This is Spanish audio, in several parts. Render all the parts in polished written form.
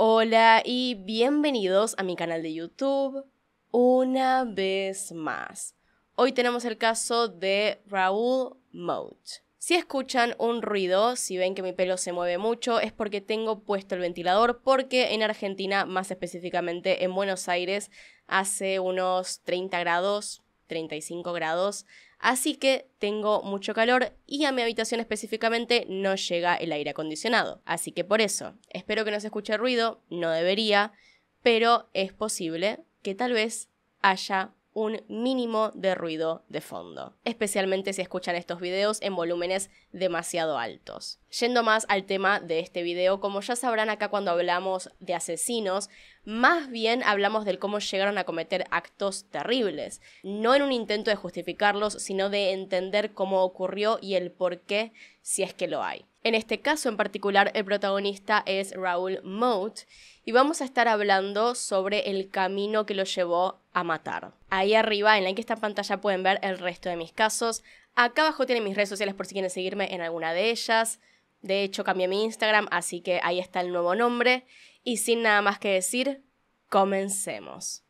Hola y bienvenidos a mi canal de YouTube una vez más. Hoy tenemos el caso de Raoul Moat. Si escuchan un ruido, si ven que mi pelo se mueve mucho, es porque tengo puesto el ventilador, porque en Argentina, más específicamente en Buenos Aires, hace unos 30 grados, 35 grados, así que tengo mucho calor y a mi habitación específicamente no llega el aire acondicionado. Así que por eso, espero que no se escuche ruido, no debería, pero es posible que tal vez haya un mínimo de ruido de fondo, especialmente si escuchan estos videos en volúmenes demasiado altos. Yendo más al tema de este video, como ya sabrán acá cuando hablamos de asesinos, más bien hablamos del cómo llegaron a cometer actos terribles, no en un intento de justificarlos, sino de entender cómo ocurrió y el por qué, si es que lo hay. En este caso en particular, el protagonista es Raoul Moat, y vamos a estar hablando sobre el camino que lo llevó a matar. Ahí arriba, en la que está en pantalla, pueden ver el resto de mis casos. Acá abajo tienen mis redes sociales por si quieren seguirme en alguna de ellas. De hecho, cambié mi Instagram, así que ahí está el nuevo nombre. Y sin nada más que decir, comencemos.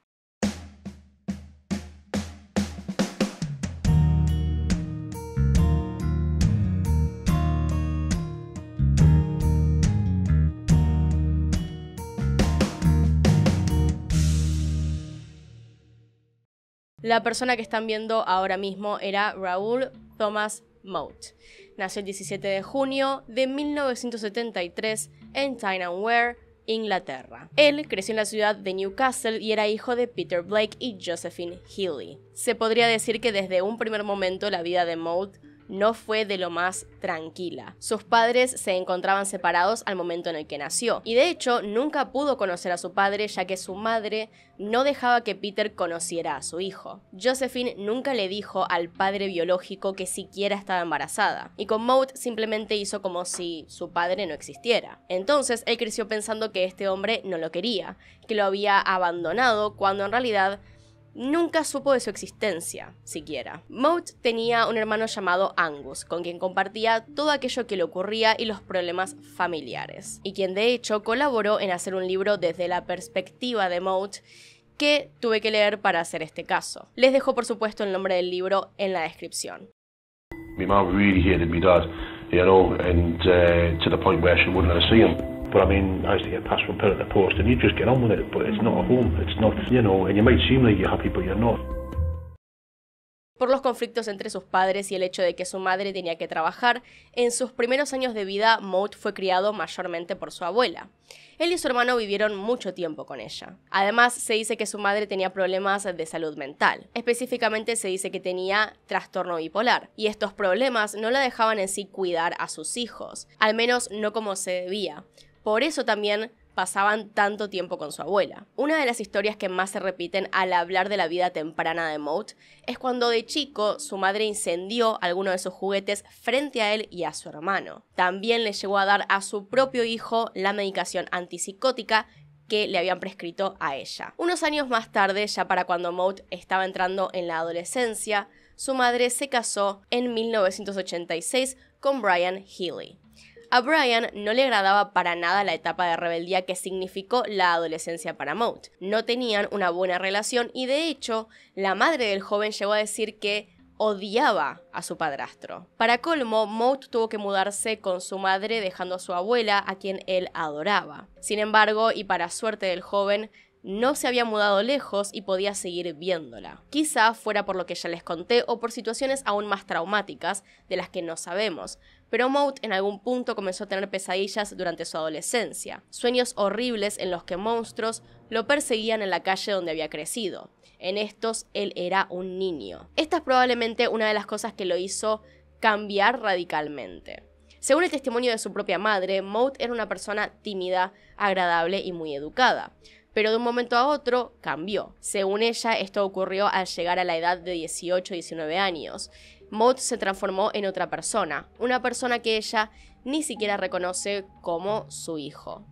La persona que están viendo ahora mismo era Raoul Thomas Moat. Nació el 17 de junio de 1973 en Tyne Wear, Inglaterra. Él creció en la ciudad de Newcastle y era hijo de Peter Blake y Josephine Healy. Se podría decir que desde un primer momento la vida de Moat no fue de lo más tranquila. Sus padres se encontraban separados al momento en el que nació, y de hecho nunca pudo conocer a su padre, ya que su madre no dejaba que Peter conociera a su hijo. Josephine nunca le dijo al padre biológico que siquiera estaba embarazada, y con Moat simplemente hizo como si su padre no existiera. Entonces él creció pensando que este hombre no lo quería, que lo había abandonado, cuando en realidad nunca supo de su existencia, siquiera. Moat tenía un hermano llamado Angus, con quien compartía todo aquello que le ocurría y los problemas familiares, y quien de hecho colaboró en hacer un libro desde la perspectiva de Moat que tuve que leer para hacer este caso. Les dejo por supuesto el nombre del libro en la descripción. My mum really hated my dad, you know, and to the point where she wouldn't let us see him. But I mean, I used to get passed from pillar to post, and you just get on with it, but it's not a home, it's not, you know, and you might seem like you're happy, but you're not. Por los conflictos entre sus padres y el hecho de que su madre tenía que trabajar, en sus primeros años de vida, Moat fue criado mayormente por su abuela. Él y su hermano vivieron mucho tiempo con ella. Además, se dice que su madre tenía problemas de salud mental. Específicamente se dice que tenía trastorno bipolar, y estos problemas no la dejaban en sí cuidar a sus hijos, al menos no como se debía. Por eso también pasaban tanto tiempo con su abuela. Una de las historias que más se repiten al hablar de la vida temprana de Moat es cuando de chico su madre incendió alguno de sus juguetes frente a él y a su hermano. También le llegó a dar a su propio hijo la medicación antipsicótica que le habían prescrito a ella. Unos años más tarde, ya para cuando Moat estaba entrando en la adolescencia, su madre se casó en 1986 con Brian Healy. A Brian no le agradaba para nada la etapa de rebeldía que significó la adolescencia para Moat. No tenían una buena relación y de hecho, la madre del joven llegó a decir que odiaba a su padrastro. Para colmo, Moat tuvo que mudarse con su madre dejando a su abuela, a quien él adoraba. Sin embargo, y para suerte del joven, no se había mudado lejos y podía seguir viéndola. Quizá fuera por lo que ya les conté o por situaciones aún más traumáticas de las que no sabemos, pero Moat en algún punto comenzó a tener pesadillas durante su adolescencia, sueños horribles en los que monstruos lo perseguían en la calle donde había crecido. En estos, él era un niño. Esta es probablemente una de las cosas que lo hizo cambiar radicalmente. Según el testimonio de su propia madre, Moat era una persona tímida, agradable y muy educada, pero de un momento a otro cambió. Según ella, esto ocurrió al llegar a la edad de 18-19 años. Moat se transformó en otra persona, una persona que ella ni siquiera reconoce como su hijo.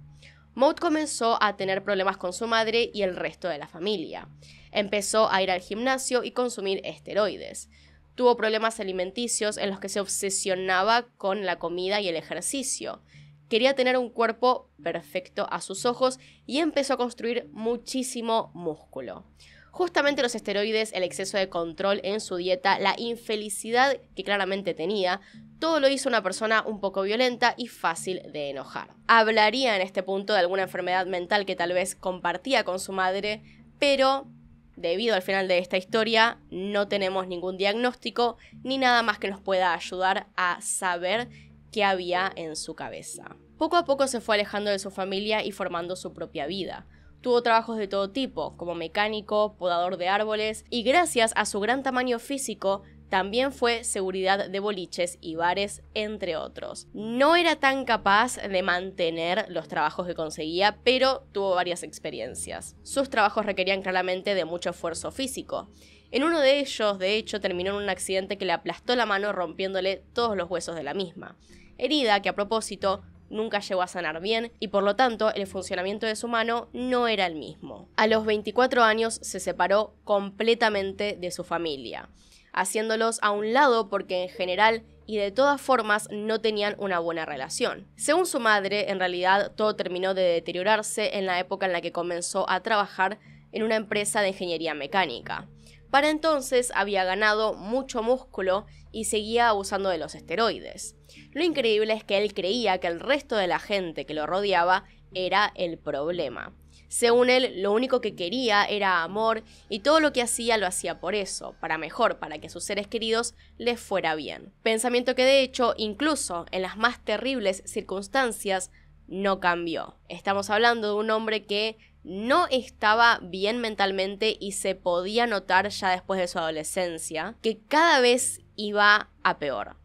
Moat comenzó a tener problemas con su madre y el resto de la familia. Empezó a ir al gimnasio y consumir esteroides. Tuvo problemas alimenticios en los que se obsesionaba con la comida y el ejercicio. Quería tener un cuerpo perfecto a sus ojos y empezó a construir muchísimo músculo. Justamente los esteroides, el exceso de control en su dieta, la infelicidad que claramente tenía, todo lo hizo una persona un poco violenta y fácil de enojar. Hablaría en este punto de alguna enfermedad mental que tal vez compartía con su madre, pero debido al final de esta historia no tenemos ningún diagnóstico ni nada más que nos pueda ayudar a saber qué había en su cabeza. Poco a poco se fue alejando de su familia y formando su propia vida. Tuvo trabajos de todo tipo, como mecánico, podador de árboles, y gracias a su gran tamaño físico, también fue seguridad de boliches y bares, entre otros. No era tan capaz de mantener los trabajos que conseguía, pero tuvo varias experiencias. Sus trabajos requerían claramente de mucho esfuerzo físico. En uno de ellos, de hecho, terminó en un accidente que le aplastó la mano rompiéndole todos los huesos de la misma. Herida que, a propósito, nunca llegó a sanar bien y por lo tanto el funcionamiento de su mano no era el mismo. A los 24 años se separó completamente de su familia, haciéndolos a un lado porque en general y de todas formas no tenían una buena relación. Según su madre, en realidad todo terminó de deteriorarse en la época en la que comenzó a trabajar en una empresa de ingeniería mecánica. Para entonces había ganado mucho músculo y seguía abusando de los esteroides. Lo increíble es que él creía que el resto de la gente que lo rodeaba era el problema. Según él, lo único que quería era amor y todo lo que hacía lo hacía por eso, para mejor, para que a sus seres queridos les fuera bien. Pensamiento que de hecho, incluso en las más terribles circunstancias, no cambió. Estamos hablando de un hombre que no estaba bien mentalmente y se podía notar ya después de su adolescencia que cada vez iba a peor.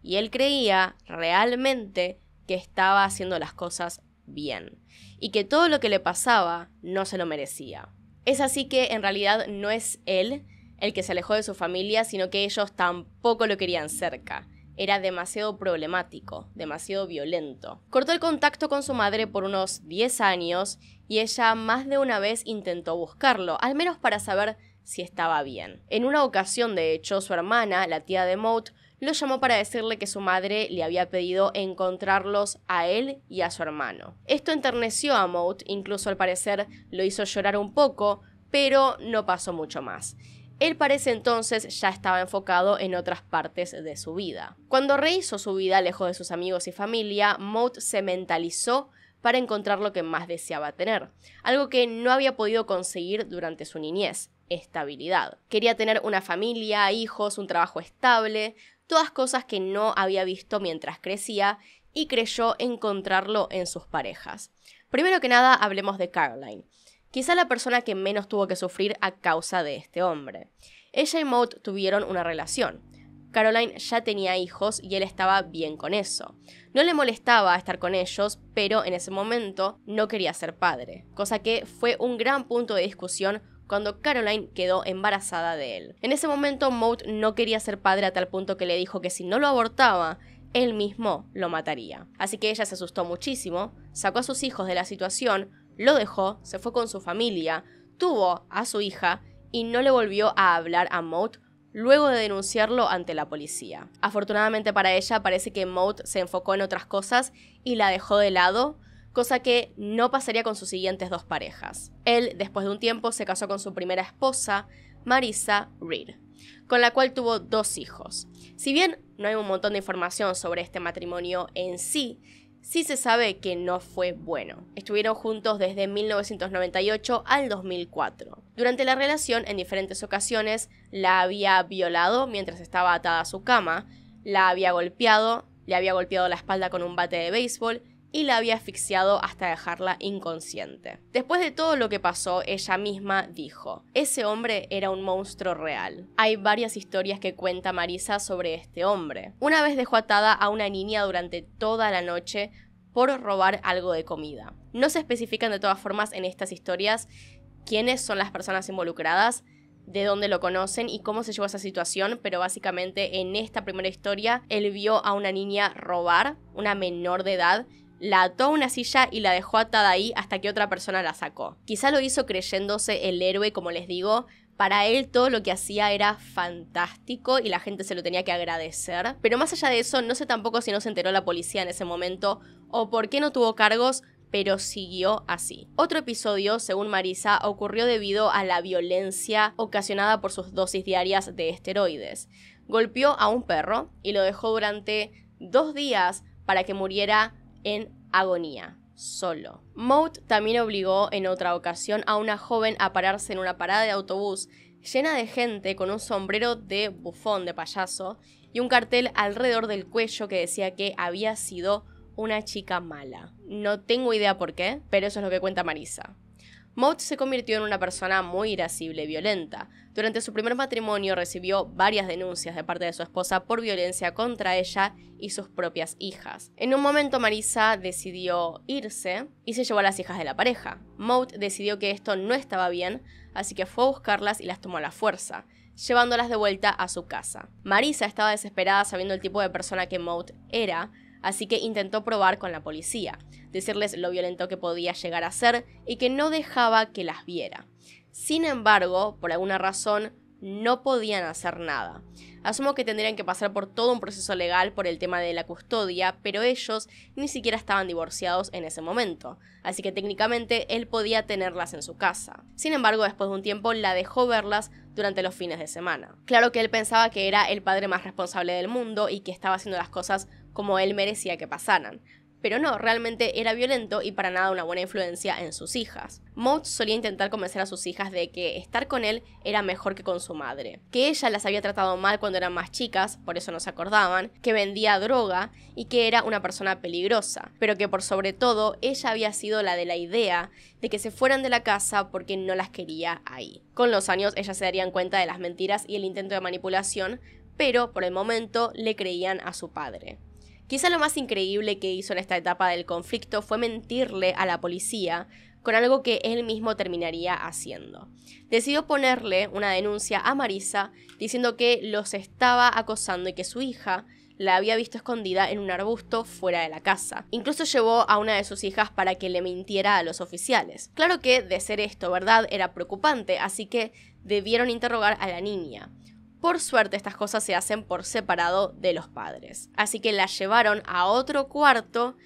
Y él creía realmente que estaba haciendo las cosas bien y que todo lo que le pasaba no se lo merecía. Es así que en realidad no es él el que se alejó de su familia, sino que ellos tampoco lo querían cerca. Era demasiado problemático, demasiado violento. Cortó el contacto con su madre por unos 10 años y ella más de una vez intentó buscarlo, al menos para saber si estaba bien. En una ocasión, de hecho, su hermana, la tía de Mout, lo llamó para decirle que su madre le había pedido encontrarlos a él y a su hermano. Esto enterneció a Mout, incluso al parecer lo hizo llorar un poco, pero no pasó mucho más. Él parece entonces ya estaba enfocado en otras partes de su vida. Cuando rehizo su vida lejos de sus amigos y familia, Mout se mentalizó para encontrar lo que más deseaba tener, algo que no había podido conseguir durante su niñez: estabilidad. Quería tener una familia, hijos, un trabajo estable, todas cosas que no había visto mientras crecía y creyó encontrarlo en sus parejas. Primero que nada, hablemos de Caroline. Quizá la persona que menos tuvo que sufrir a causa de este hombre. Ella y Mout tuvieron una relación. Caroline ya tenía hijos y él estaba bien con eso. No le molestaba estar con ellos, pero en ese momento no quería ser padre, cosa que fue un gran punto de discusión cuando Caroline quedó embarazada de él. En ese momento Mout no quería ser padre a tal punto que le dijo que si no lo abortaba, él mismo lo mataría. Así que ella se asustó muchísimo, sacó a sus hijos de la situación, lo dejó, se fue con su familia, tuvo a su hija y no le volvió a hablar a Mout luego de denunciarlo ante la policía. Afortunadamente para ella, parece que Mout se enfocó en otras cosas y la dejó de lado, cosa que no pasaría con sus siguientes dos parejas. Él, después de un tiempo, se casó con su primera esposa, Marissa Reed, con la cual tuvo 2 hijos. Si bien no hay un montón de información sobre este matrimonio en sí, sí se sabe que no fue bueno. Estuvieron juntos desde 1998 al 2004. Durante la relación, en diferentes ocasiones, la había violado mientras estaba atada a su cama, la había golpeado, le había golpeado la espalda con un bate de béisbol y la había asfixiado hasta dejarla inconsciente. Después de todo lo que pasó, ella misma dijo: ese hombre era un monstruo real. Hay varias historias que cuenta Marissa sobre este hombre. Una vez dejó atada a una niña durante toda la noche por robar algo de comida. No se especifican de todas formas en estas historias quiénes son las personas involucradas, de dónde lo conocen y cómo se llevó a esa situación, pero básicamente en esta primera historia él vio a una niña robar, una menor de edad, la ató a una silla y la dejó atada ahí hasta que otra persona la sacó. Quizá lo hizo creyéndose el héroe, como les digo, Para él todo lo que hacía era fantástico y la gente se lo tenía que agradecer. Pero más allá de eso, no sé tampoco si no se enteró la policía en ese momento o por qué no tuvo cargos, pero siguió así. Otro episodio, según Marisa, ocurrió debido a la violencia ocasionada por sus dosis diarias de esteroides. Golpeó a un perro y lo dejó durante 2 días para que muriera en agonía. Solo. Maud también obligó en otra ocasión a una joven a pararse en una parada de autobús llena de gente con un sombrero de bufón de payaso y un cartel alrededor del cuello que decía que había sido una chica mala. No tengo idea por qué, pero eso es lo que cuenta Marisa. Maud se convirtió en una persona muy irascible y violenta. Durante su primer matrimonio recibió varias denuncias de parte de su esposa por violencia contra ella y sus propias hijas. En un momento Marisa decidió irse y se llevó a las hijas de la pareja. Maud decidió que esto no estaba bien, así que fue a buscarlas y las tomó a la fuerza, llevándolas de vuelta a su casa. Marisa estaba desesperada sabiendo el tipo de persona que Maud era, así que intentó probar con la policía, decirles lo violento que podía llegar a ser y que no dejaba que las viera. Sin embargo, por alguna razón, no podían hacer nada. Asumo que tendrían que pasar por todo un proceso legal por el tema de la custodia, pero ellos ni siquiera estaban divorciados en ese momento, así que técnicamente él podía tenerlas en su casa. Sin embargo, después de un tiempo la dejó verlas durante los fines de semana. Claro que él pensaba que era el padre más responsable del mundo y que estaba haciendo las cosas como él merecía que pasaran. Pero no, realmente era violento y para nada una buena influencia en sus hijas. Maud solía intentar convencer a sus hijas de que estar con él era mejor que con su madre, que ella las había tratado mal cuando eran más chicas, por eso no se acordaban, que vendía droga y que era una persona peligrosa, pero que por sobre todo ella había sido la de la idea de que se fueran de la casa porque no las quería ahí. Con los años ellas se darían cuenta de las mentiras y el intento de manipulación, pero por el momento le creían a su padre. Quizá lo más increíble que hizo en esta etapa del conflicto fue mentirle a la policía con algo que él mismo terminaría haciendo. Decidió ponerle una denuncia a Marisa diciendo que los estaba acosando y que su hija la había visto escondida en un arbusto fuera de la casa. Incluso llevó a una de sus hijas para que le mintiera a los oficiales. Claro que, de ser esto verdad, era preocupante, así que debieron interrogar a la niña. Por suerte estas cosas se hacen por separado de los padres. Así que la llevaron a otro cuarto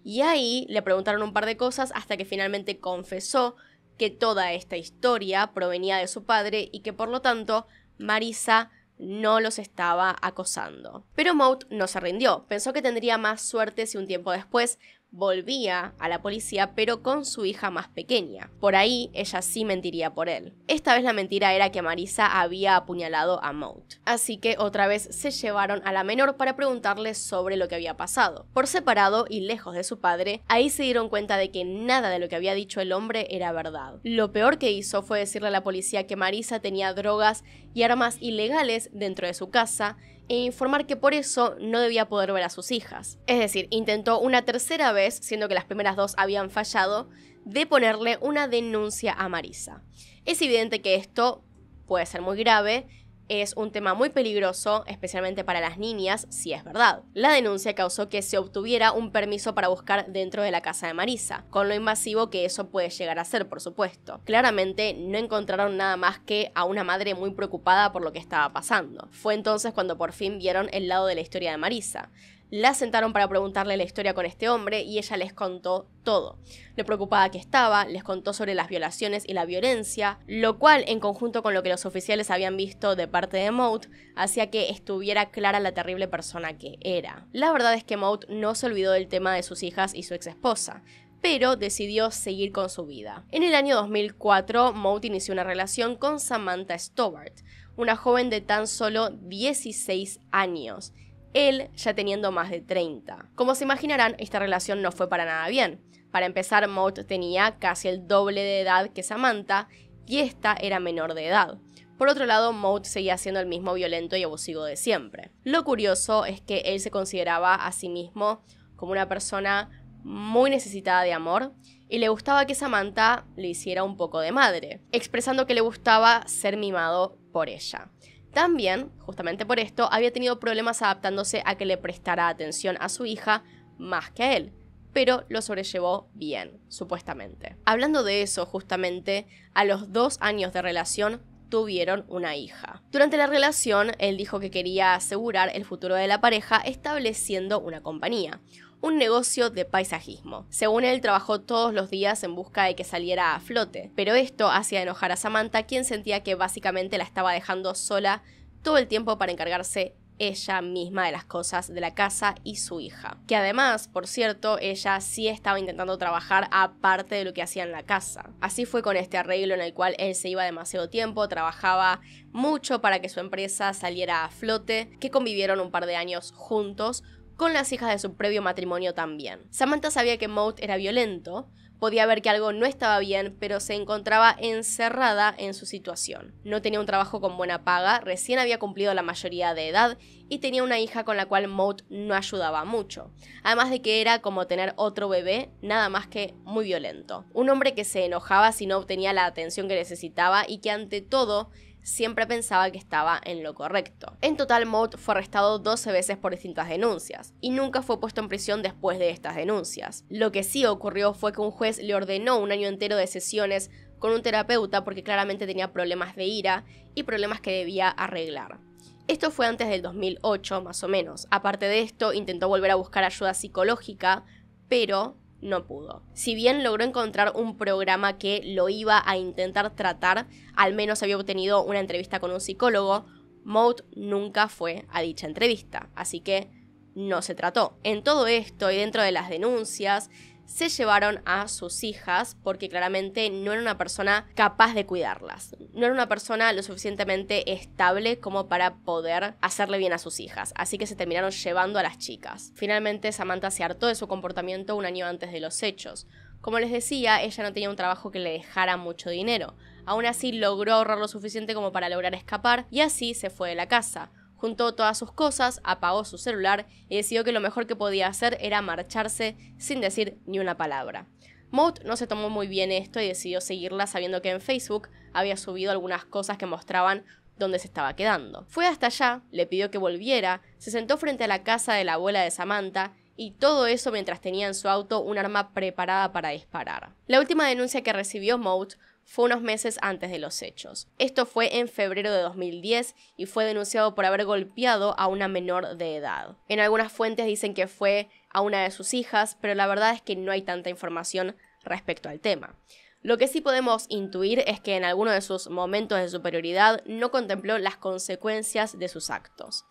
y ahí le preguntaron un par de cosas hasta que finalmente confesó que toda esta historia provenía de su padre y que por lo tanto Marisa no los estaba acosando. Pero Maud no se rindió. Pensó que tendría más suerte si un tiempo después volvía a la policía, pero con su hija más pequeña. Por ahí, ella sí mentiría por él. Esta vez la mentira era que Marisa había apuñalado a Maud. Así que otra vez se llevaron a la menor para preguntarle sobre lo que había pasado. Por separado y lejos de su padre, ahí se dieron cuenta de que nada de lo que había dicho el hombre era verdad. Lo peor que hizo fue decirle a la policía que Marisa tenía drogas y armas ilegales dentro de su casa, e informar que por eso no debía poder ver a sus hijas. Es decir, intentó una tercera vez, siendo que las primeras 2 habían fallado, de ponerle una denuncia a Marisa. Es evidente que esto puede ser muy grave, es un tema muy peligroso, especialmente para las niñas, si es verdad. La denuncia causó que se obtuviera un permiso para buscar dentro de la casa de Marisa, con lo invasivo que eso puede llegar a ser, por supuesto. Claramente no encontraron nada más que a una madre muy preocupada por lo que estaba pasando. Fue entonces cuando por fin vieron el lado de la historia de Marisa. La sentaron para preguntarle la historia con este hombre y ella les contó todo. Lo preocupada que estaba, les contó sobre las violaciones y la violencia, lo cual, en conjunto con lo que los oficiales habían visto de parte de Maud, hacía que estuviera clara la terrible persona que era. La verdad es que Maud no se olvidó del tema de sus hijas y su ex esposa, pero decidió seguir con su vida. En el año 2004, Maud inició una relación con Samantha Stobart, una joven de tan solo 16 años. Él ya teniendo más de 30. Como se imaginarán, esta relación no fue para nada bien. Para empezar, Maud tenía casi el doble de edad que Samantha y esta era menor de edad. Por otro lado, Maud seguía siendo el mismo violento y abusivo de siempre. Lo curioso es que él se consideraba a sí mismo como una persona muy necesitada de amor y le gustaba que Samantha le hiciera un poco de madre, expresando que le gustaba ser mimado por ella. También, justamente por esto, había tenido problemas adaptándose a que le prestara atención a su hija más que a él, pero lo sobrellevó bien, supuestamente. Hablando de eso, justamente, a los 2 años de relación, tuvieron una hija. Durante la relación, él dijo que quería asegurar el futuro de la pareja estableciendo una compañía, un negocio de paisajismo. Según él, trabajó todos los días en busca de que saliera a flote, pero esto hacía enojar a Samantha, quien sentía que básicamente la estaba dejando sola todo el tiempo para encargarse ella misma de las cosas de la casa y su hija. Que además, por cierto, ella sí estaba intentando trabajar aparte de lo que hacía en la casa. Así fue con este arreglo en el cual él se iba demasiado tiempo, trabajaba mucho para que su empresa saliera a flote, que convivieron un par de años juntos, con las hijas de su previo matrimonio también. Samantha sabía que Maude era violento, podía ver que algo no estaba bien, pero se encontraba encerrada en su situación. No tenía un trabajo con buena paga, recién había cumplido la mayoría de edad y tenía una hija con la cual Maude no ayudaba mucho. Además de que era como tener otro bebé, nada más que muy violento. Un hombre que se enojaba si no obtenía la atención que necesitaba y que ante todo siempre pensaba que estaba en lo correcto. En total, Maude fue arrestado 12 veces por distintas denuncias y nunca fue puesto en prisión después de estas denuncias. Lo que sí ocurrió fue que un juez le ordenó un año entero de sesiones con un terapeuta porque claramente tenía problemas de ira y problemas que debía arreglar. Esto fue antes del 2008, más o menos. Aparte de esto, intentó volver a buscar ayuda psicológica, pero no pudo. Si bien logró encontrar un programa que lo iba a intentar tratar, al menos había obtenido una entrevista con un psicólogo, Maude nunca fue a dicha entrevista, así que no se trató. En todo esto y dentro de las denuncias, se llevaron a sus hijas porque claramente no era una persona capaz de cuidarlas. No era una persona lo suficientemente estable como para poder hacerle bien a sus hijas. Así que se terminaron llevando a las chicas. Finalmente Samantha se hartó de su comportamiento un año antes de los hechos. Como les decía, ella no tenía un trabajo que le dejara mucho dinero. Aún así logró ahorrar lo suficiente como para lograr escapar y así se fue de la casa. Juntó todas sus cosas, apagó su celular y decidió que lo mejor que podía hacer era marcharse sin decir ni una palabra. Maude no se tomó muy bien esto y decidió seguirla sabiendo que en Facebook había subido algunas cosas que mostraban dónde se estaba quedando. Fue hasta allá, le pidió que volviera, se sentó frente a la casa de la abuela de Samantha y todo eso mientras tenía en su auto un arma preparada para disparar. La última denuncia que recibió Maude fue unos meses antes de los hechos. Esto fue en febrero de 2010 y fue denunciado por haber golpeado a una menor de edad. En algunas fuentes dicen que fue a una de sus hijas, pero la verdad es que no hay tanta información respecto al tema. Lo que sí podemos intuir es que en alguno de sus momentos de superioridad no contempló las consecuencias de sus actos.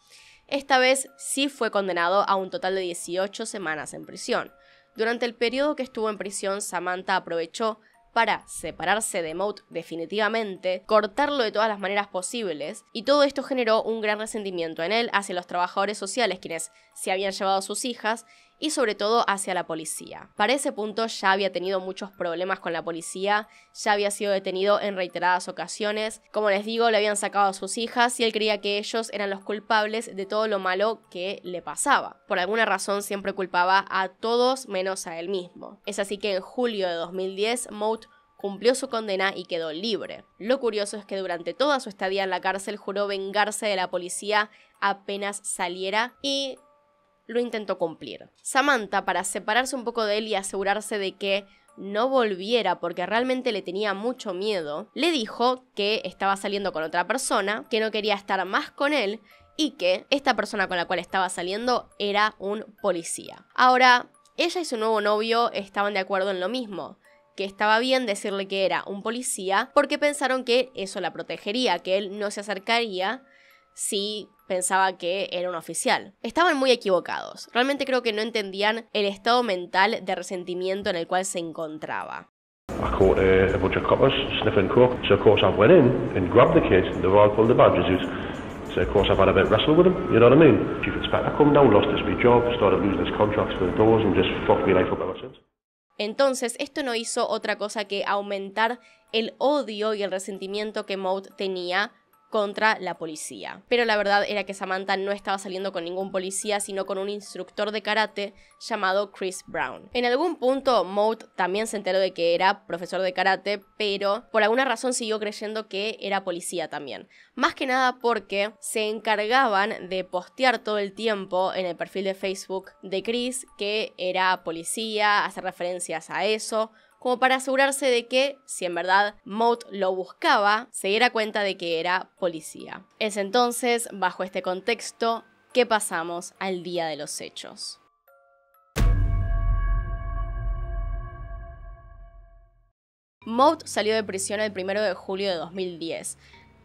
Esta vez sí fue condenado a un total de 18 semanas en prisión. Durante el periodo que estuvo en prisión, Samantha aprovechó para separarse de Maude definitivamente, cortarlo de todas las maneras posibles, y todo esto generó un gran resentimiento en él hacia los trabajadores sociales quienes se habían llevado a sus hijas y sobre todo hacia la policía. Para ese punto ya había tenido muchos problemas con la policía, ya había sido detenido en reiteradas ocasiones, como les digo, le habían sacado a sus hijas y él creía que ellos eran los culpables de todo lo malo que le pasaba. Por alguna razón siempre culpaba a todos menos a él mismo. Es así que en julio de 2010, Maude cumplió su condena y quedó libre. Lo curioso es que durante toda su estadía en la cárcel juró vengarse de la policía apenas saliera y lo intentó cumplir. Samantha, para separarse un poco de él y asegurarse de que no volviera porque realmente le tenía mucho miedo, le dijo que estaba saliendo con otra persona, que no quería estar más con él y que esta persona con la cual estaba saliendo era un policía. Ahora, ella y su nuevo novio estaban de acuerdo en lo mismo, que estaba bien decirle que era un policía porque pensaron que eso la protegería, que él no se acercaría si pensaba que era un oficial. Estaban muy equivocados. Realmente creo que no entendían el estado mental de resentimiento en el cual se encontraba. I caught a bunch of coppers sniffing coke, so of course I went in and grabbed the kid. They've all pulled the badges out. So of course I've had a bit of wrestle with him, you know what I mean? Chief Inspector come down, lost his job, started losing his contracts for the doors and just fucked my life up ever since. Entonces, esto no hizo otra cosa que aumentar el odio y el resentimiento que Maude tenía contra la policía. Pero la verdad era que Samantha no estaba saliendo con ningún policía, sino con un instructor de karate llamado Chris Brown. En algún punto, Maude también se enteró de que era profesor de karate, pero por alguna razón siguió creyendo que era policía también. Más que nada porque se encargaban de postear todo el tiempo en el perfil de Facebook de Chris que era policía, hacer referencias a eso, como para asegurarse de que, si en verdad Maud lo buscaba, se diera cuenta de que era policía. Es entonces, bajo este contexto, que pasamos al día de los hechos. Maud salió de prisión el 1 de julio de 2010.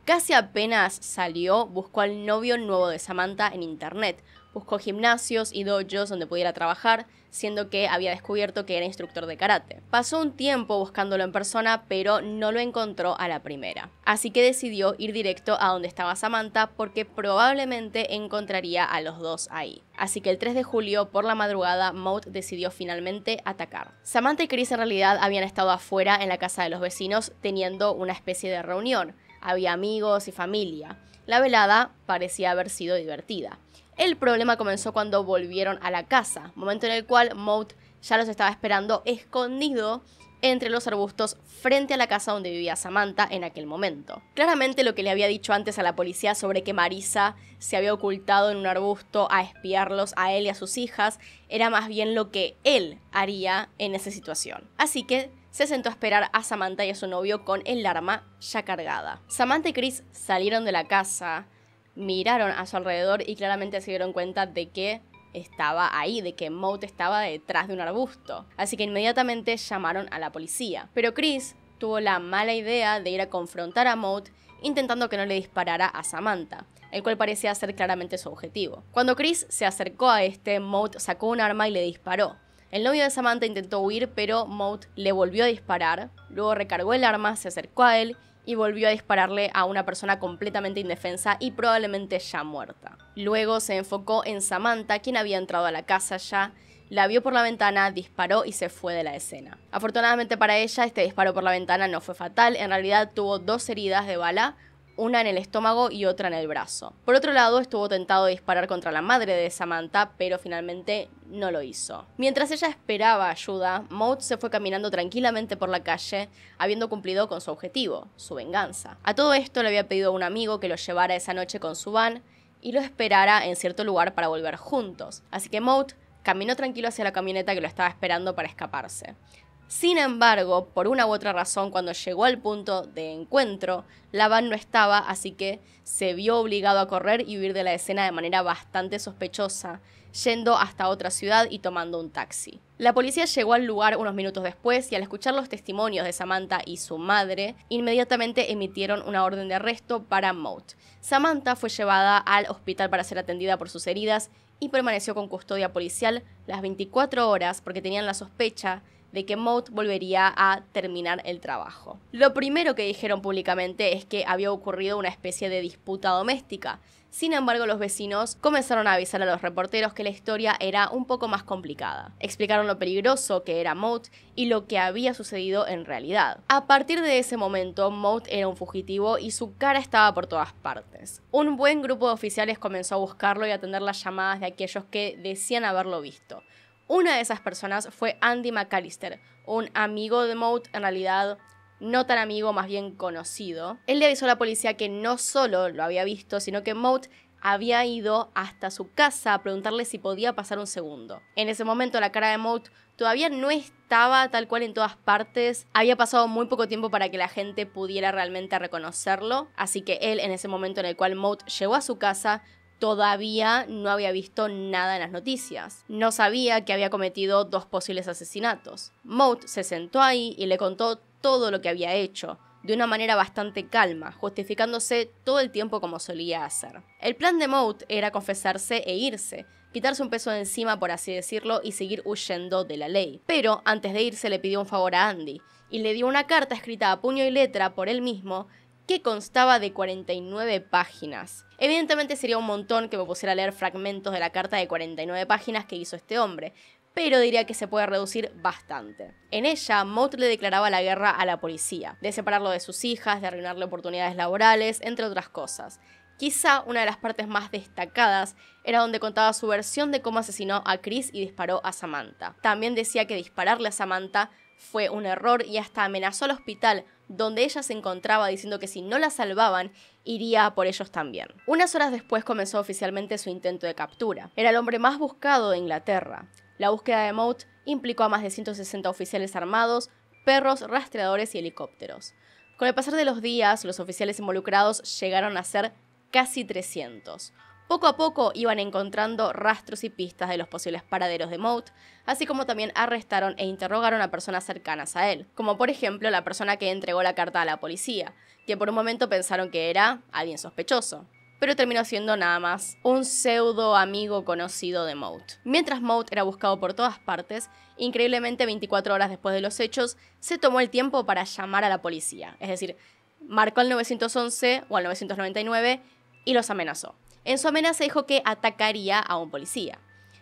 Casi apenas salió, buscó al novio nuevo de Samantha en internet. Buscó gimnasios y dojos donde pudiera trabajar, siendo que había descubierto que era instructor de karate. Pasó un tiempo buscándolo en persona, pero no lo encontró a la primera. Así que decidió ir directo a donde estaba Samantha porque probablemente encontraría a los dos ahí. Así que el 3 de julio, por la madrugada, Maud decidió finalmente atacar. Samantha y Chris en realidad habían estado afuera en la casa de los vecinos teniendo una especie de reunión. Había amigos y familia. La velada parecía haber sido divertida. El problema comenzó cuando volvieron a la casa, momento en el cual Maud ya los estaba esperando escondido entre los arbustos frente a la casa donde vivía Samantha en aquel momento. Claramente lo que le había dicho antes a la policía sobre que Marisa se había ocultado en un arbusto a espiarlos a él y a sus hijas era más bien lo que él haría en esa situación. Así que se sentó a esperar a Samantha y a su novio con el arma ya cargada. Samantha y Chris salieron de la casa, miraron a su alrededor y claramente se dieron cuenta de que estaba ahí, de que Maud estaba detrás de un arbusto. Así que inmediatamente llamaron a la policía. Pero Chris tuvo la mala idea de ir a confrontar a Maud intentando que no le disparara a Samantha, el cual parecía ser claramente su objetivo. Cuando Chris se acercó a Maud sacó un arma y le disparó. El novio de Samantha intentó huir, pero Maud le volvió a disparar, luego recargó el arma, se acercó a él y volvió a dispararle a una persona completamente indefensa y probablemente ya muerta. Luego se enfocó en Samantha, quien había entrado a la casa ya, la vio por la ventana, disparó y se fue de la escena. Afortunadamente para ella, este disparo por la ventana no fue fatal, en realidad tuvo 2 heridas de bala, una en el estómago y otra en el brazo. Por otro lado, estuvo tentado de disparar contra la madre de Samantha, pero finalmente no lo hizo. Mientras ella esperaba ayuda, Maud se fue caminando tranquilamente por la calle, habiendo cumplido con su objetivo, su venganza. A todo esto le había pedido a un amigo que lo llevara esa noche con su van y lo esperara en cierto lugar para volver juntos. Así que Maud caminó tranquilo hacia la camioneta que lo estaba esperando para escaparse. Sin embargo, por una u otra razón, cuando llegó al punto de encuentro, la van no estaba, así que se vio obligado a correr y huir de la escena de manera bastante sospechosa, yendo hasta otra ciudad y tomando un taxi. La policía llegó al lugar unos minutos después y al escuchar los testimonios de Samantha y su madre, inmediatamente emitieron una orden de arresto para Maud. Samantha fue llevada al hospital para ser atendida por sus heridas y permaneció con custodia policial las 24 horas porque tenían la sospecha de que Maud volvería a terminar el trabajo. Lo primero que dijeron públicamente es que había ocurrido una especie de disputa doméstica. Sin embargo, los vecinos comenzaron a avisar a los reporteros que la historia era un poco más complicada. Explicaron lo peligroso que era Maud y lo que había sucedido en realidad. A partir de ese momento, Maud era un fugitivo y su cara estaba por todas partes. Un buen grupo de oficiales comenzó a buscarlo y a atender las llamadas de aquellos que decían haberlo visto. Una de esas personas fue Andy McAllister, un amigo de Maud, en realidad no tan amigo, más bien conocido. Él le avisó a la policía que no solo lo había visto, sino que Maud había ido hasta su casa a preguntarle si podía pasar un segundo. En ese momento la cara de Maud todavía no estaba tal cual en todas partes. Había pasado muy poco tiempo para que la gente pudiera realmente reconocerlo, así que él, en ese momento en el cual Maud llegó a su casa, todavía no había visto nada en las noticias. No sabía que había cometido 2 posibles asesinatos. Maud se sentó ahí y le contó todo lo que había hecho, de una manera bastante calma, justificándose todo el tiempo como solía hacer. El plan de Maud era confesarse e irse, quitarse un peso de encima, por así decirlo, y seguir huyendo de la ley. Pero antes de irse le pidió un favor a Andy, y le dio una carta escrita a puño y letra por él mismo, que constaba de 49 páginas. Evidentemente sería un montón que me pusiera a leer fragmentos de la carta de 49 páginas que hizo este hombre, pero diría que se puede reducir bastante. En ella, Maud le declaraba la guerra a la policía, de separarlo de sus hijas, de arruinarle oportunidades laborales, entre otras cosas. Quizá una de las partes más destacadas era donde contaba su versión de cómo asesinó a Chris y disparó a Samantha. También decía que dispararle a Samantha fue un error y hasta amenazó al hospital donde ella se encontraba, diciendo que si no la salvaban, iría a por ellos también. Unas horas después comenzó oficialmente su intento de captura. Era el hombre más buscado de Inglaterra. La búsqueda de Maud implicó a más de 160 oficiales armados, perros, rastreadores y helicópteros. Con el pasar de los días, los oficiales involucrados llegaron a ser casi 300. Poco a poco iban encontrando rastros y pistas de los posibles paraderos de Maude, así como también arrestaron e interrogaron a personas cercanas a él, como por ejemplo la persona que entregó la carta a la policía, que por un momento pensaron que era alguien sospechoso, pero terminó siendo nada más un pseudo amigo conocido de Maude. Mientras Maude era buscado por todas partes, increíblemente 24 horas después de los hechos, se tomó el tiempo para llamar a la policía, es decir, marcó al 911 o al 999 y los amenazó. En su amenaza dijo que atacaría a un policía.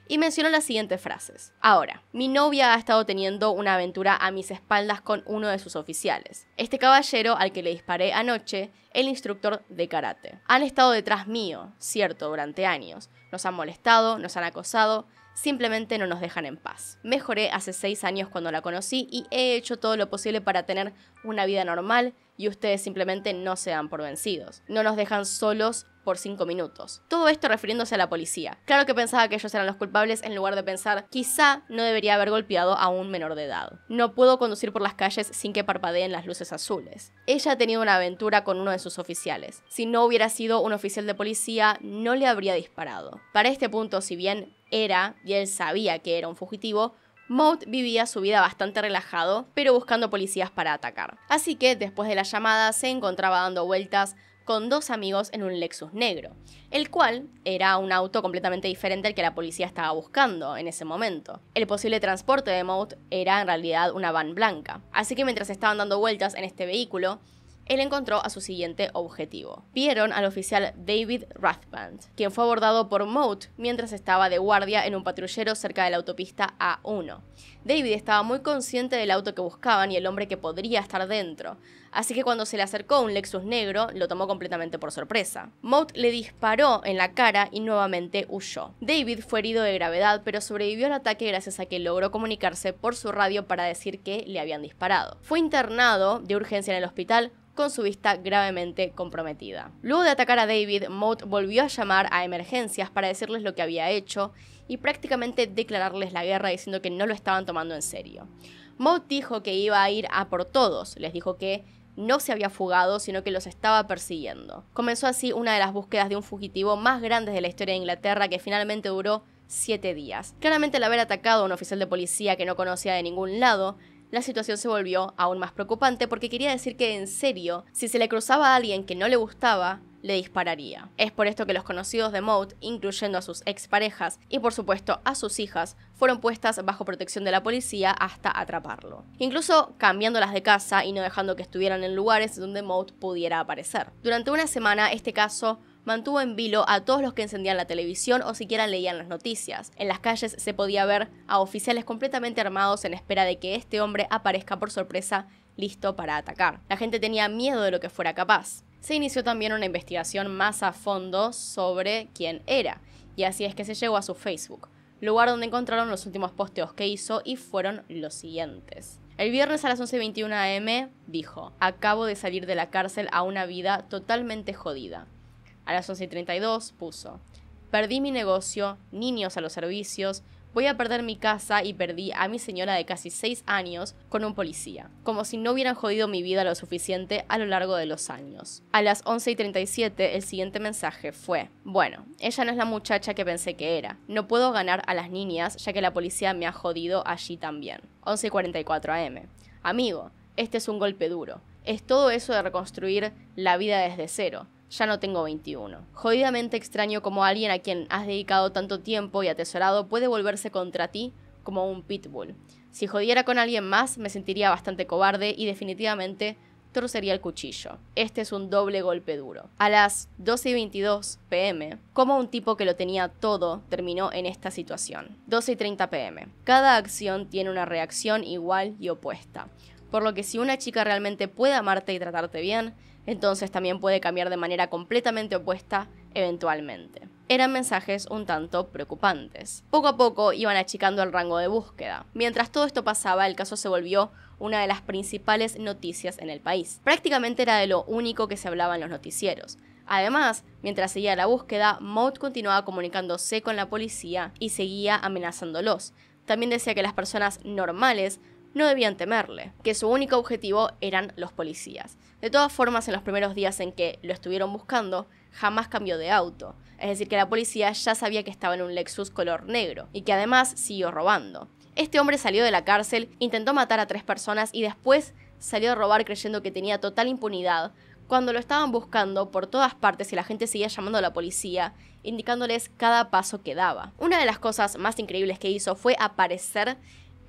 Y mencionó las siguientes frases. Ahora, mi novia ha estado teniendo una aventura a mis espaldas con uno de sus oficiales. Este caballero al que le disparé anoche, el instructor de karate. Han estado detrás mío, cierto, durante años. Nos han molestado, nos han acosado, simplemente no nos dejan en paz. Mejoré hace 6 años cuando la conocí y he hecho todo lo posible para tener una vida normal y ustedes simplemente no se dan por vencidos. No nos dejan solos por 5 minutos. Todo esto refiriéndose a la policía. Claro que pensaba que ellos eran los culpables en lugar de pensar, quizá no debería haber golpeado a un menor de edad. No puedo conducir por las calles sin que parpadeen las luces azules. Ella ha tenido una aventura con uno de sus oficiales. Si no hubiera sido un oficial de policía, no le habría disparado. Para este punto, si bien era, y él sabía que era un fugitivo, Maude vivía su vida bastante relajado, pero buscando policías para atacar. Así que, después de la llamada, se encontraba dando vueltas con 2 amigos en un Lexus negro, el cual era un auto completamente diferente al que la policía estaba buscando en ese momento. El posible transporte de Maude era en realidad una van blanca, así que mientras estaban dando vueltas en este vehículo, él encontró a su siguiente objetivo. Vieron al oficial David Rathband, quien fue abordado por Maude mientras estaba de guardia en un patrullero cerca de la autopista A1. David estaba muy consciente del auto que buscaban y el hombre que podría estar dentro, así que cuando se le acercó un Lexus negro, lo tomó completamente por sorpresa. Maude le disparó en la cara y nuevamente huyó. David fue herido de gravedad, pero sobrevivió al ataque gracias a que logró comunicarse por su radio para decir que le habían disparado. Fue internado de urgencia en el hospital, con su vista gravemente comprometida. Luego de atacar a David, Maude volvió a llamar a emergencias para decirles lo que había hecho y prácticamente declararles la guerra diciendo que no lo estaban tomando en serio. Maude dijo que iba a ir a por todos, les dijo que no se había fugado, sino que los estaba persiguiendo. Comenzó así una de las búsquedas de un fugitivo más grandes de la historia de Inglaterra, que finalmente duró 7 días. Claramente, al haber atacado a un oficial de policía que no conocía de ningún lado, la situación se volvió aún más preocupante porque quería decir que, en serio, si se le cruzaba a alguien que no le gustaba, le dispararía. Es por esto que los conocidos de Maude, incluyendo a sus exparejas y por supuesto a sus hijas, fueron puestas bajo protección de la policía hasta atraparlo. Incluso cambiándolas de casa y no dejando que estuvieran en lugares donde Maude pudiera aparecer. Durante una semana, este caso mantuvo en vilo a todos los que encendían la televisión o siquiera leían las noticias. En las calles se podía ver a oficiales completamente armados en espera de que este hombre aparezca por sorpresa, listo para atacar. La gente tenía miedo de lo que fuera capaz. Se inició también una investigación más a fondo sobre quién era, y así es que se llegó a su Facebook, lugar donde encontraron los últimos posteos que hizo y fueron los siguientes. El viernes a las 11:21 am dijo: acabo de salir de la cárcel a una vida totalmente jodida. A las 11:32 puso: perdí mi negocio, niños a los servicios, voy a perder mi casa y perdí a mi señora de casi 6 años con un policía. Como si no hubieran jodido mi vida lo suficiente a lo largo de los años. A las 11:37 el siguiente mensaje fue: bueno, ella no es la muchacha que pensé que era. No puedo ganar a las niñas ya que la policía me ha jodido allí también. 11:44 am. Amigo, este es un golpe duro. Es todo eso de reconstruir la vida desde cero. Ya no tengo 21. Jodidamente extraño como alguien a quien has dedicado tanto tiempo y atesorado puede volverse contra ti como un pitbull. Si jodiera con alguien más, me sentiría bastante cobarde y definitivamente torcería el cuchillo. Este es un doble golpe duro. A las 12:22 pm, como un tipo que lo tenía todo terminó en esta situación. 12:30 pm. Cada acción tiene una reacción igual y opuesta. Por lo que si una chica realmente puede amarte y tratarte bien, entonces también puede cambiar de manera completamente opuesta eventualmente. Eran mensajes un tanto preocupantes. Poco a poco iban achicando el rango de búsqueda. Mientras todo esto pasaba, el caso se volvió una de las principales noticias en el país. Prácticamente era de lo único que se hablaba en los noticieros. Además, mientras seguía la búsqueda, Maude continuaba comunicándose con la policía y seguía amenazándolos. También decía que las personas normales no debían temerle, que su único objetivo eran los policías. De todas formas, en los primeros días en que lo estuvieron buscando, jamás cambió de auto. Es decir, que la policía ya sabía que estaba en un Lexus color negro, y que además siguió robando. Este hombre salió de la cárcel, intentó matar a 3 personas y después salió a robar creyendo que tenía total impunidad, cuando lo estaban buscando por todas partes y la gente seguía llamando a la policía, indicándoles cada paso que daba. Una de las cosas más increíbles que hizo fue aparecer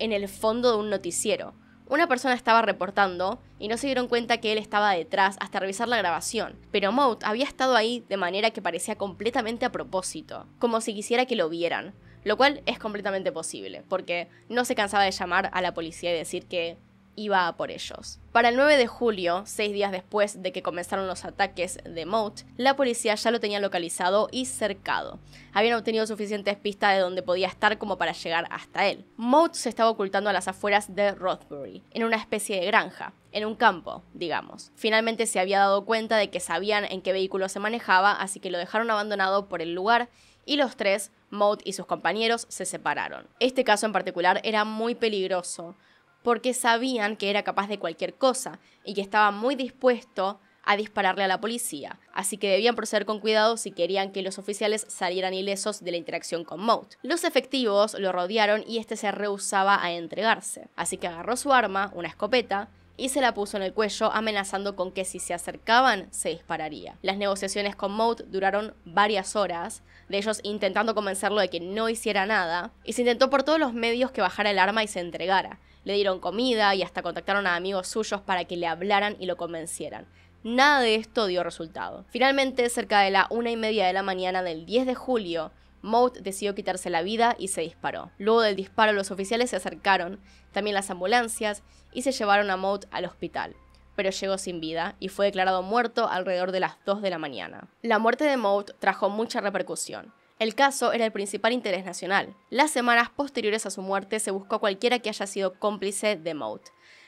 en el fondo de un noticiero. Una persona estaba reportando y no se dieron cuenta que él estaba detrás hasta revisar la grabación, pero Maude había estado ahí de manera que parecía completamente a propósito, como si quisiera que lo vieran, lo cual es completamente posible, porque no se cansaba de llamar a la policía y decir que iba a por ellos. Para el 9 de julio, 6 días después de que comenzaron los ataques de Maude, la policía ya lo tenía localizado y cercado. Habían obtenido suficientes pistas de dónde podía estar como para llegar hasta él. Maude se estaba ocultando a las afueras de Rothbury, en una especie de granja, en un campo, digamos. Finalmente se había dado cuenta de que sabían en qué vehículo se manejaba, así que lo dejaron abandonado por el lugar y los 3, Maude y sus compañeros, se separaron. Este caso en particular era muy peligroso, porque sabían que era capaz de cualquier cosa y que estaba muy dispuesto a dispararle a la policía, así que debían proceder con cuidado si querían que los oficiales salieran ilesos de la interacción con Maude. Los efectivos lo rodearon y este se rehusaba a entregarse, así que agarró su arma, una escopeta, y se la puso en el cuello amenazando con que si se acercaban se dispararía. Las negociaciones con Maude duraron varias horas, de ellos intentando convencerlo de que no hiciera nada, y se intentó por todos los medios que bajara el arma y se entregara. Le dieron comida y hasta contactaron a amigos suyos para que le hablaran y lo convencieran. Nada de esto dio resultado. Finalmente, cerca de la 1:30 de la mañana del 10 de julio, Maude decidió quitarse la vida y se disparó. Luego del disparo, los oficiales se acercaron, también las ambulancias, y se llevaron a Maude al hospital. Pero llegó sin vida y fue declarado muerto alrededor de las 2 de la mañana. La muerte de Maude trajo mucha repercusión. El caso era el principal interés nacional. Las semanas posteriores a su muerte se buscó a cualquiera que haya sido cómplice de Maude.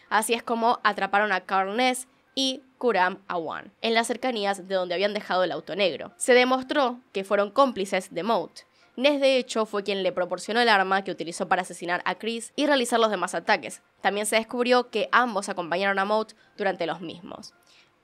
Así es como atraparon a Carl Ness y Khurram Awan en las cercanías de donde habían dejado el auto negro. Se demostró que fueron cómplices de Maude. Ness, de hecho, fue quien le proporcionó el arma que utilizó para asesinar a Chris y realizar los demás ataques. También se descubrió que ambos acompañaron a Maude durante los mismos.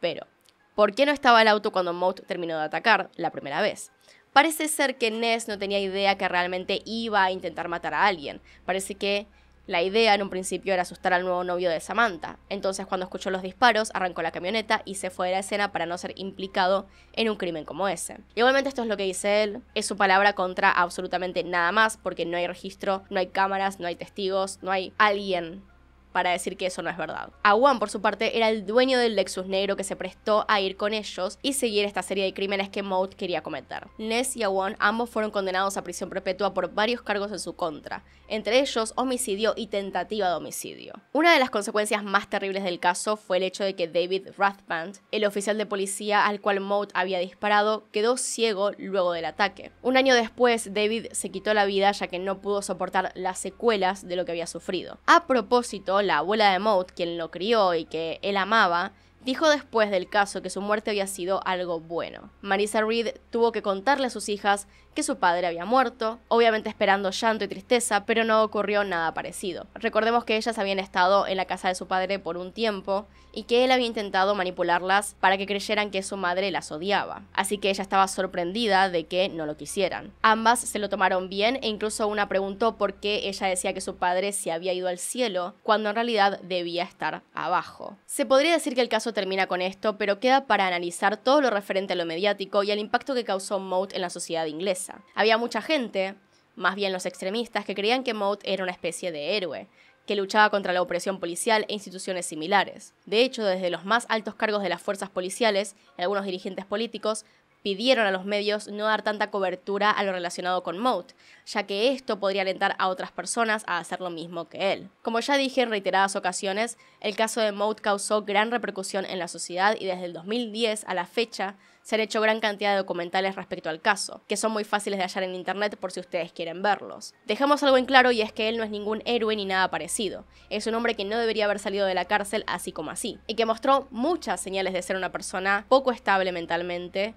Pero, ¿por qué no estaba el auto cuando Maude terminó de atacar la primera vez? Parece ser que Ness no tenía idea que realmente iba a intentar matar a alguien. Parece que la idea en un principio era asustar al nuevo novio de Samantha. Entonces, cuando escuchó los disparos, arrancó la camioneta y se fue de la escena para no ser implicado en un crimen como ese. Igualmente, esto es lo que dice él. Es su palabra contra absolutamente nada más, porque no hay registro, no hay cámaras, no hay testigos, no hay alguien para decir que eso no es verdad. Awan, por su parte, era el dueño del Lexus negro que se prestó a ir con ellos y seguir esta serie de crímenes que Maude quería cometer. Ness y Awan ambos fueron condenados a prisión perpetua por varios cargos en su contra, entre ellos homicidio y tentativa de homicidio. Una de las consecuencias más terribles del caso fue el hecho de que David Rathband, el oficial de policía al cual Maude había disparado, quedó ciego luego del ataque. Un año después, David se quitó la vida ya que no pudo soportar las secuelas de lo que había sufrido. A propósito, la abuela de Maude, quien lo crió y que él amaba, dijo después del caso que su muerte había sido algo bueno. Marissa Reed tuvo que contarle a sus hijas que su padre había muerto, obviamente esperando llanto y tristeza, pero no ocurrió nada parecido. Recordemos que ellas habían estado en la casa de su padre por un tiempo y que él había intentado manipularlas para que creyeran que su madre las odiaba, así que ella estaba sorprendida de que no lo quisieran. Ambas se lo tomaron bien e incluso una preguntó por qué ella decía que su padre se había ido al cielo, cuando en realidad debía estar abajo. Se podría decir que el caso termina con esto, pero queda para analizar todo lo referente a lo mediático y al impacto que causó Maude en la sociedad inglesa. Había mucha gente, más bien los extremistas, que creían que Maude era una especie de héroe, que luchaba contra la opresión policial e instituciones similares. De hecho, desde los más altos cargos de las fuerzas policiales y algunos dirigentes políticos pidieron a los medios no dar tanta cobertura a lo relacionado con Maude, ya que esto podría alentar a otras personas a hacer lo mismo que él. Como ya dije en reiteradas ocasiones, el caso de Maude causó gran repercusión en la sociedad y desde el 2010 a la fecha se han hecho gran cantidad de documentales respecto al caso, que son muy fáciles de hallar en internet por si ustedes quieren verlos. Dejamos algo en claro y es que él no es ningún héroe ni nada parecido. Es un hombre que no debería haber salido de la cárcel así como así, y que mostró muchas señales de ser una persona poco estable mentalmente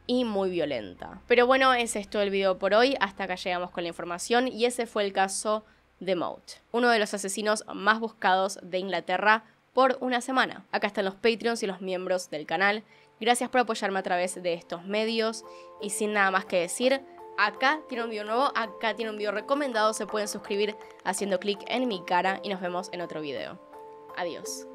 y muy violenta. Pero bueno, ese es todo el video por hoy, hasta acá llegamos con la información y ese fue el caso de Maud, uno de los asesinos más buscados de Inglaterra por una semana. Acá están los Patreons y los miembros del canal. Gracias por apoyarme a través de estos medios. Y sin nada más que decir, acá tiene un video nuevo, acá tiene un video recomendado. Se pueden suscribir haciendo clic en mi cara y nos vemos en otro video. Adiós.